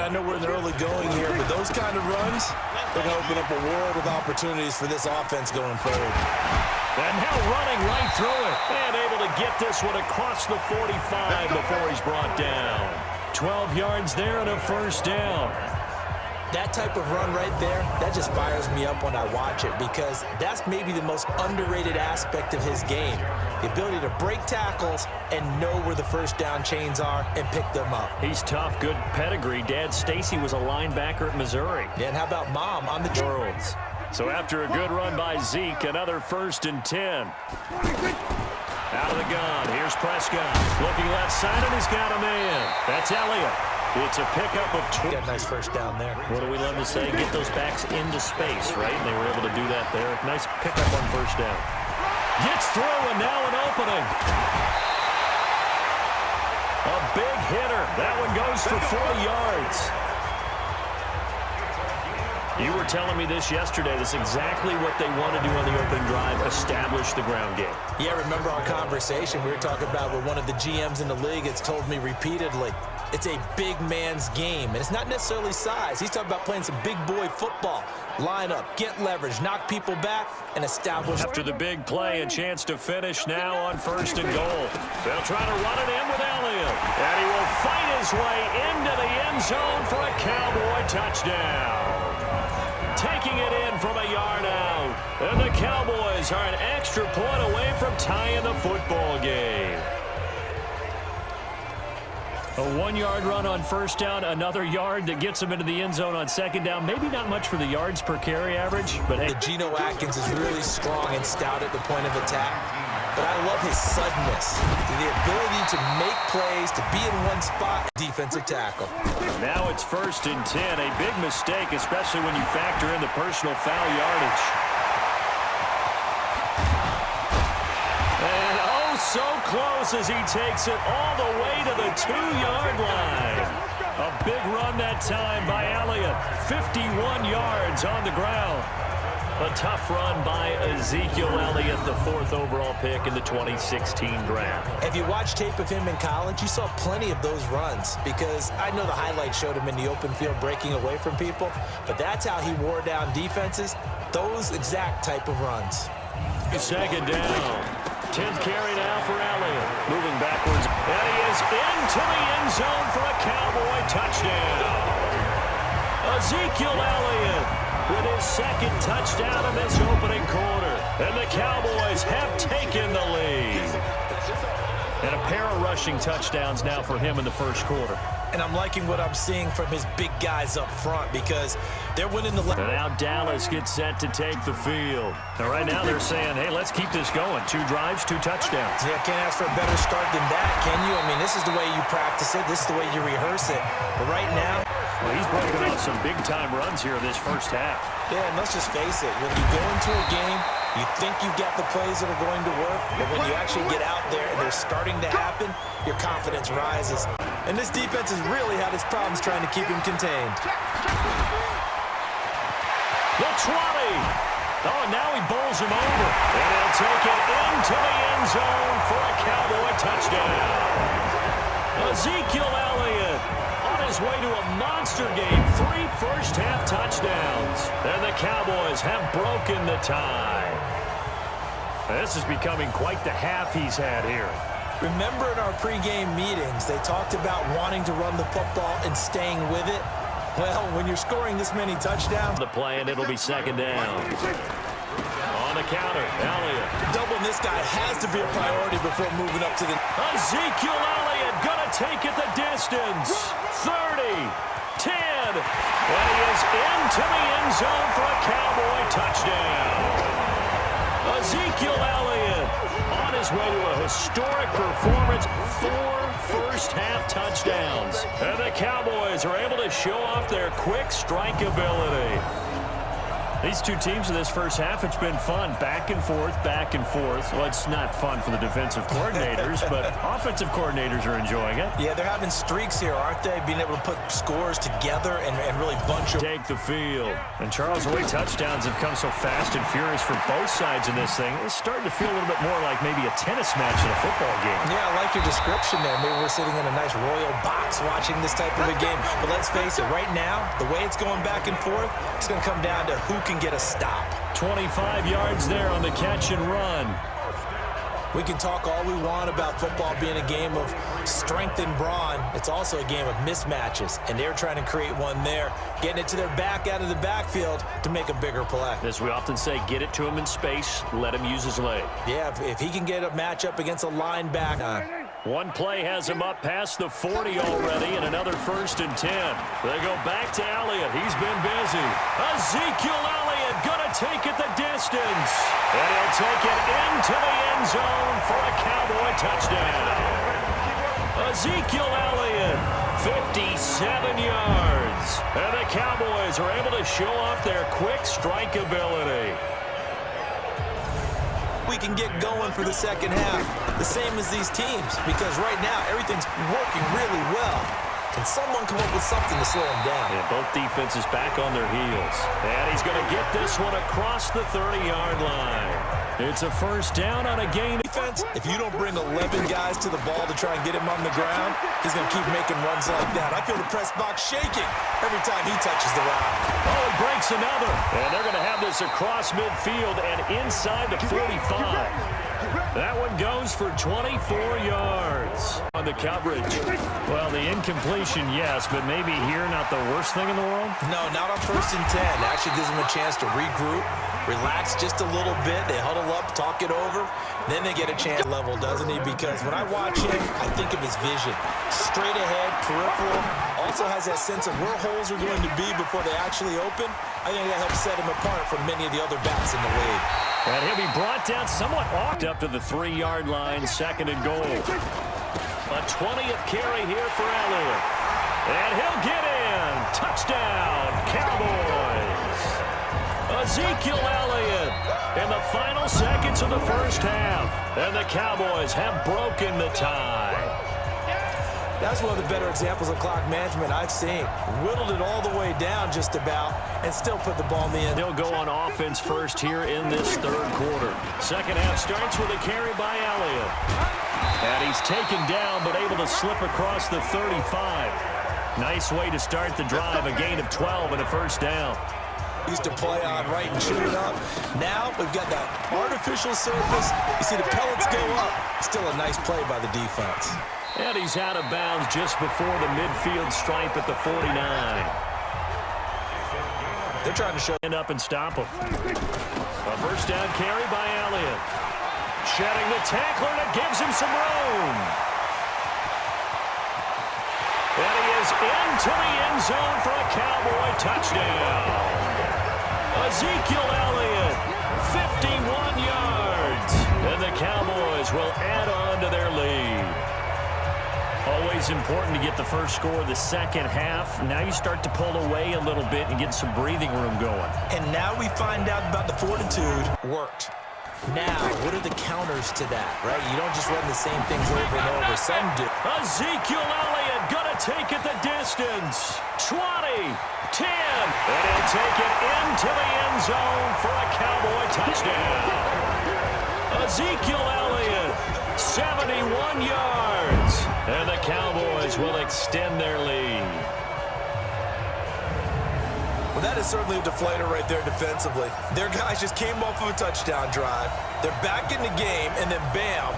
I know we're in the early going here, but those kind of runs, they're going to open up a world of opportunities for this offense going forward. And now running right through it. And able to get this one across the 45 before he's brought down. 12 yards there and a first down. That type of run right there, that just fires me up when I watch it because that's maybe the most underrated aspect of his game. The ability to break tackles and know where the first down chains are and pick them up. He's tough, good pedigree. Dad Stacy was a linebacker at Missouri. Yeah, and how about Mom on the worlds? So after a good run by Zeke, another 1st and 10. Out of the gun, here's Prescott. Looking left side, and he's got a man. That's Elliott. It's a pickup of 2. Got a nice first down there. What do we love to say? Get those backs into space, right? And they were able to do that there. Nice pickup on first down. Gets through, and now an opening. A big hitter. That one goes for 40 yards. You were telling me this yesterday. This is exactly what they want to do on the opening drive, establish the ground game. Yeah, remember our conversation we were talking about with one of the GMs in the league has told me repeatedly, it's a big man's game, and it's not necessarily size. He's talking about playing some big boy football. Line up, get leverage, knock people back, and establish. After the big play, a chance to finish now on 1st and goal. They'll try to run it in with Elliott, and he will fight his way into the end zone for a Cowboy touchdown. Taking it in from a yard out. And the Cowboys are an extra point away from tying the football game. A 1-yard run on first down, another yard that gets them into the end zone on second down. Maybe not much for the yards per carry average, but hey. Geno Atkins is really strong and stout at the point of attack. But I love his suddenness, the ability to make plays, to be in one spot, defensive tackle. Now it's 1st and 10, a big mistake, especially when you factor in the personal foul yardage. And oh, so close as he takes it all the way to the 2-yard line. A big run that time by Elliott, 51 yards on the ground. A tough run by Ezekiel Elliott, the 4th overall pick in the 2016 draft. If you watch tape of him in college, you saw plenty of those runs because I know the highlights showed him in the open field breaking away from people, but that's how he wore down defenses, those exact type of runs. Second down. 10th carry now for Elliott. Moving backwards. And he is into the end zone for a Cowboy touchdown. Ezekiel Elliott with his 2nd touchdown in this opening quarter. And the Cowboys have taken the lead. And a pair of rushing touchdowns now for him in the 1st quarter. And I'm liking what I'm seeing from his big guys up front because they're winning the... And now Dallas gets set to take the field. And right now they're saying, hey, let's keep this going. 2 drives, 2 touchdowns. Yeah, can't ask for a better start than that, can you? I mean, this is the way you practice it. This is the way you rehearse it. But right now... Well, he's broken out some big-time runs here this first half. Yeah, and let's just face it. When you go into a game, you think you've got the plays that are going to work, but when you actually get out there and they're starting to happen, your confidence rises. And this defense has really had its problems trying to keep him contained. The 20. Oh, and now he bowls him over. And he'll take it into the end zone for a Cowboy touchdown. Ezekiel Elliott on his way to a monster game. 3 first-half touchdowns. And the Cowboys have broken the tie. This is becoming quite the half he's had here. Remember in our pregame meetings, they talked about wanting to run the football and staying with it? Well, when you're scoring this many touchdowns... The play, and it'll be second down. On the counter, Elliott. Doubling this guy has to be a priority before moving up to the... Ezekiel Elliott gonna take it the distance. 30, 10, and he is into the end zone for a Cowboy touchdown. Ezekiel Elliott on his way to a historic performance. 4 first-half touchdowns. And the Cowboys are able to show off their quick strike ability. These two teams in this first half, it's been fun. Back and forth, back and forth. Well, it's not fun for the defensive coordinators, but offensive coordinators are enjoying it. Yeah, they're having streaks here, aren't they? Being able to put scores together and really bunch them. Take the field. And Charles, the way touchdowns have come so fast and furious for both sides in this thing, it's starting to feel a little bit more like maybe a tennis match in a football game. Yeah, I like your description there. Maybe we're sitting in a nice royal box watching this type of a game. But let's face it, right now, the way it's going back and forth, it's going to come down to who can get a stop. 25 yards there on the catch and run. We can talk all we want about football being a game of strength and brawn. It's also a game of mismatches, and they're trying to create one there, getting it to their back out of the backfield to make a bigger play. As we often say, get it to him in space, let him use his leg. Yeah, if he can get a matchup against a linebacker. One play has him up past the 40 already, and another 1st and 10. They go back to Elliott. He's been busy. Ezekiel Elliott gonna take it the distance. And he'll take it into the end zone for a Cowboy touchdown. Ezekiel Elliott, 57 yards. And the Cowboys are able to show off their quick strike ability. We can get going for the second half, the same as these teams, because right now everything's working really well. Can someone come up with something to slow him down? Yeah, both defenses back on their heels. And he's going to get this one across the 30-yard line. It's a 1st down on a gain. Defense, if you don't bring 11 guys to the ball to try and get him on the ground, he's going to keep making runs like that. I feel the press box shaking every time he touches the rock. Oh, it breaks another. And they're going to have this across midfield and inside the 45. That one goes for 24 yards on the coverage. Well, the incompletion, yes, but maybe here not the worst thing in the world? No, not on 1st and 10. It actually gives them a chance to regroup, relax just a little bit. They huddle up, talk it over. Then they get a chance level, doesn't he? Because when I watch him, I think of his vision. Straight ahead, peripheral. Also has that sense of where holes are going to be before they actually open. I think that helps set him apart from many of the other backs in the league. And he'll be brought down somewhat walked up to the 3-yard line, 2nd and goal. A 20th carry here for Elliott. And he'll get in. Touchdown, Cowboys. Ezekiel Elliott in the final seconds of the first half. And the Cowboys have broken the tie. That's one of the better examples of clock management I've seen. Whittled it all the way down just about and still put the ball in the end. He'll go on offense first here in this 3rd quarter. Second half starts with a carry by Elliott. And he's taken down but able to slip across the 35. Nice way to start the drive. A gain of 12 and a 1st down. Used to play on right and shoot it up. Now we've got that artificial surface. You see the pellets go up. Still a nice play by the defense. And he's out of bounds just before the midfield stripe at the 49. They're trying to show up and stop him. A 1st down carry by Elliott. Shedding the tackler that gives him some room. And he is into the end zone for a Cowboy touchdown. Ezekiel Elliott, 51 yards. And the Cowboys will add on to their lead. Always important to get the first score of the second half. Now you start to pull away a little bit and get some breathing room going. And now we find out about the fortitude worked. Now, what are the counters to that, right? You don't just run the same things over and over. Some do. Ezekiel Elliott gonna take it the distance. 20, 10, and he'll take it into the end zone for a Cowboy touchdown. Ezekiel Elliott, 71 yards. And the Cowboys will extend their lead. Well, that is certainly a deflator right there defensively. Their guys just came off of a touchdown drive. They're back in the game, and then bam,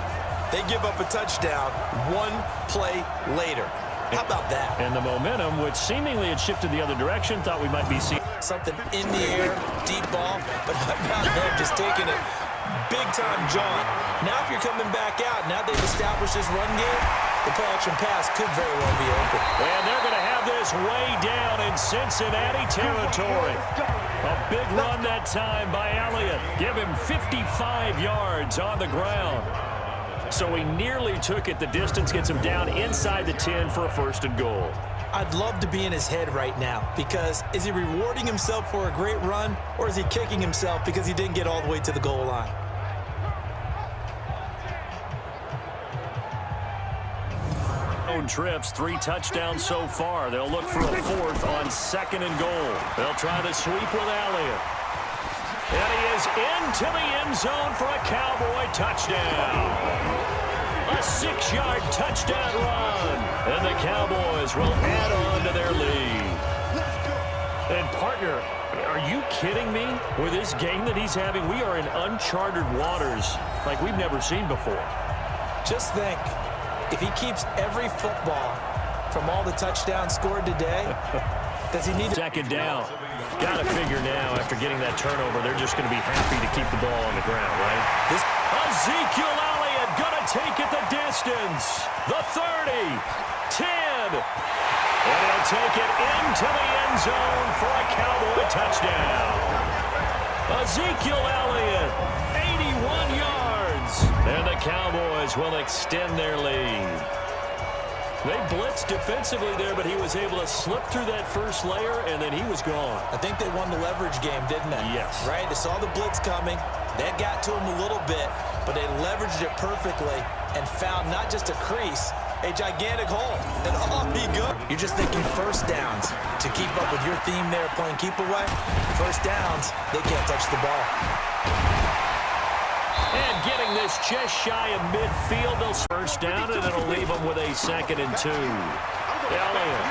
they give up a touchdown 1 play later. How about that? And the momentum, which seemingly had shifted the other direction, thought we might be seeing something in the air, deep ball, but how about them just taking it big-time jaunt. Now if you're coming back out, now they've established this run game, the play-action pass could very well be open. And they're going to have this way down in Cincinnati territory. A big run that time by Elliott. Give him 55 yards on the ground. So he nearly took it the distance, gets him down inside the 10 for a 1st and goal. I'd love to be in his head right now, because is he rewarding himself for a great run, or is he kicking himself because he didn't get all the way to the goal line? Trips, 3 touchdowns so far. They'll look for a 4th on 2nd and goal. They'll try the sweep with Elliott. And he is into the end zone for a Cowboy touchdown. A 6-yard touchdown run. And the Cowboys will add on to their lead. And partner, are you kidding me? With this game that he's having, we are in uncharted waters like we've never seen before. Just think, if he keeps every football from all the touchdowns scored today, does he need... 2nd down. Got to figure now, after getting that turnover, they're just going to be happy to keep the ball on the ground, right? Ezekiel Elliott going to take it the distance. The 30, 10. And he'll take it into the end zone for a Cowboy touchdown. Ezekiel Elliott, 81 yards. And the Cowboys will extend their lead. They blitzed defensively there, but he was able to slip through that first layer, and then he was gone. I think they won the leverage game, didn't they? Yes. Right? They saw the blitz coming. That got to him a little bit, but they leveraged it perfectly and found not just a crease, a gigantic hole. And off he goes. You're just thinking 1st downs. To keep up with your theme there, playing keep away, 1st downs, they can't touch the ball. And getting this just shy of midfield, they'll 1st down, and it'll leave them with a 2nd and 2. Elliott.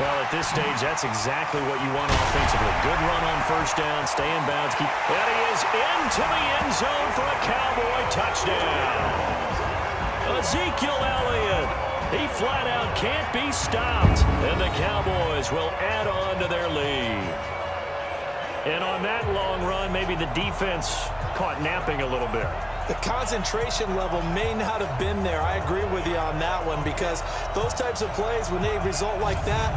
Well, at this stage, that's exactly what you want offensively. Good run on 1st down, stay in bounds. And he is into the end zone for a Cowboy touchdown. Ezekiel Elliott. He flat out can't be stopped. And the Cowboys will add on to their lead. And on that long run, maybe the defense caught napping a little bit. The concentration level may not have been there. I agree with you on that one, because those types of plays, when they result like that...